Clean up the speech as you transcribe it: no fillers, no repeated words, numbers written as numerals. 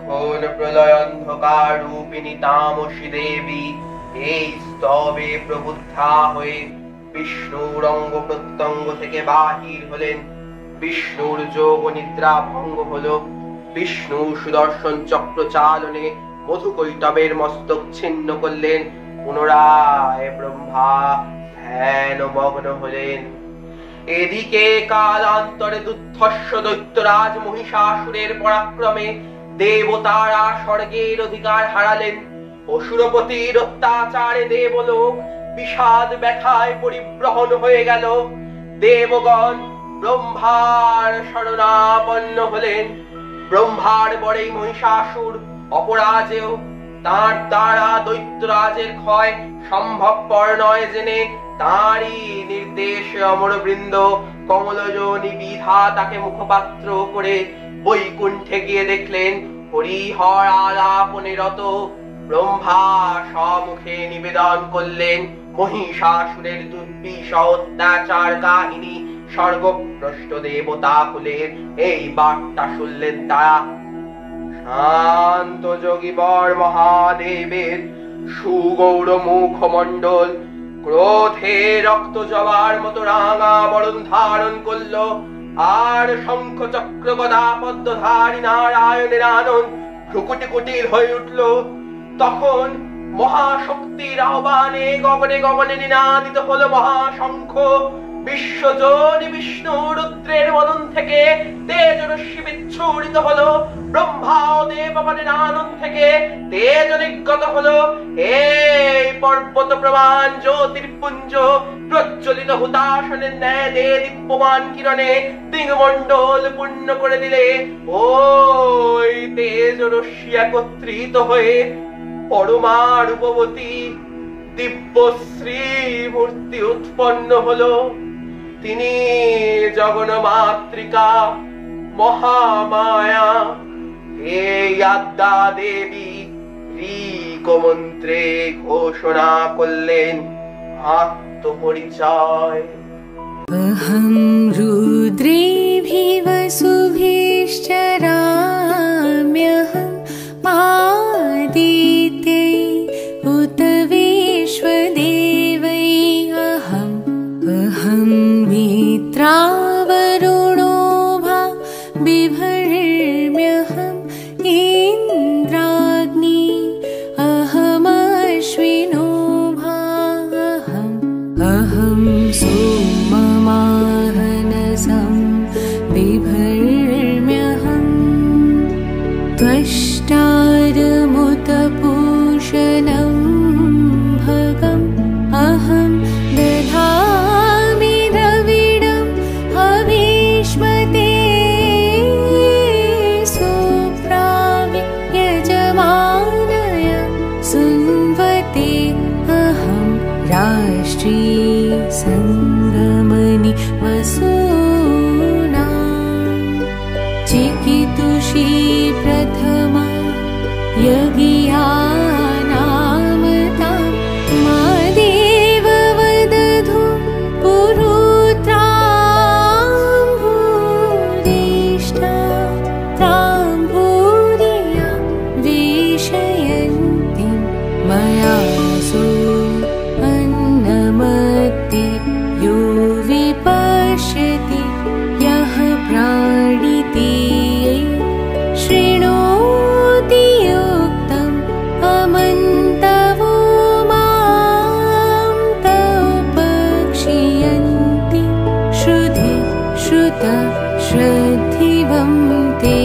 তখন প্রলয়ন্ধকার রূপিণী তামসী দেবী এই স্তবে প্রবুদ্ধা হয়ে বিষ্ণুর অঙ্গ প্রত্যঙ্গ থেকে বাহির হলেন। বিষ্ণুর যোগ নিদ্রা ভঙ্গ হলো। বিষ্ণু সুদর্শন চক্র চালনে মধুকৈটবের মস্তক ছিন্ন করলেন। পুনরায় ব্রহ্মা ধ্যান মগ্ন হলেন। এদিকে কালান্তরে দুর্ধর্ষ দৈত্যরাজ মহিষাসুরের পরাক্রমে দেবতারা স্বর্গের অধিকার হারালেন। অসুরপতির অত্যাচারে দেবলোক বিষাদ ব্যথায় পরিব্রহণ হয়ে গেল। দেবগণ ব্রহ্মার শরণাপন্ন হলেন। ব্রহ্মার বরেই মহিষাসুর অপরাজেয়। তার দ্বারা দৈত্যরাজের ক্ষয় সম্ভবপর নয় জেনে তাঁরই নির্দেশে অমরবৃন্দ কমলযোনি বিধাতাকে মুখপাত্র করে বৈকুণ্ঠে গিয়ে দেখলেন হরিহর আলাপনে রত। ব্রহ্মা সম্মুখে নিবেদন করলেন মহিষাসুরের দুর্বিষহ অত্যাচার কাহিনী। স্বর্গভ্রষ্ট দেবতা কুলের এই বার্তা শুনলেন তারা। শান্ত যোগীবর মহাদেবের সুগৌর মুখমণ্ডল ক্রোধে রক্ত জবার মতো রাঙা বরণ ধারণ করল। আর শঙ্খ চক্র গদা পদ্মধারী নারায়ণের আনন ভ্রুকুটি কুটির হয়ে উঠল। তখন মহাশক্তির আহ্বানে গগনে গগনে নিনাদিত হলো মহাশঙ্খ। বিশ্বজোনি বিষ্ণু রুদ্রের মদন থেকে তেজরশ্মি বিচ্ছুরিত হলো। ব্রহ্মা ও দেবগণের আনন্দ থেকে তেজ নির্গত হলো। এই পর্বত প্রমাণ জ্যোতির্পুঞ্জ প্রজ্বলিত হুতাশনের ন্যায় দীপ্যমান কিরণে দিগমণ্ডল পূর্ণ করে দিলে ওই তেজরশ্মি একত্রিত হয়ে পরমা রূপবতী দিব্যশ্রী মূর্তি উৎপন্ন হলো। তিনি জগন্মাতৃকা মহামায়া। এই আদ্যা দেবী ঋক মন্ত্রে ঘোষণা করলেন আত্মপরিচয়। अहं रुद्रेभिः वसुभिश्चराम्यहं आदित्यै उत विश्वदेवै अहं मित्रावरुणो भा बिभर्म्यहम् इन्द्राग्नि अहमश्विनो भा अहं सोममाहनसं बिभर्म्यहम् त्वष्टारमुतपूषणं भगम् अहं दधामि द्रविडं हविष्मते सुप्रावि यजमानय सुन्वते अहं राष्ट्री सङ्गमनि वसूना चिकितुषी प्रथमा यज्ञानामतां मादेव वदधु पुरुत्रां भूरिष्ठा तां भूरिया वेशयन्तीं मया सो अन्नमत्ति यो विपश्यति यः प्राणिति शृणोति युक्तम् अमन्तवो मां तौपक्षियन्ति श्रुति श्रुतश्रद्धिवं ते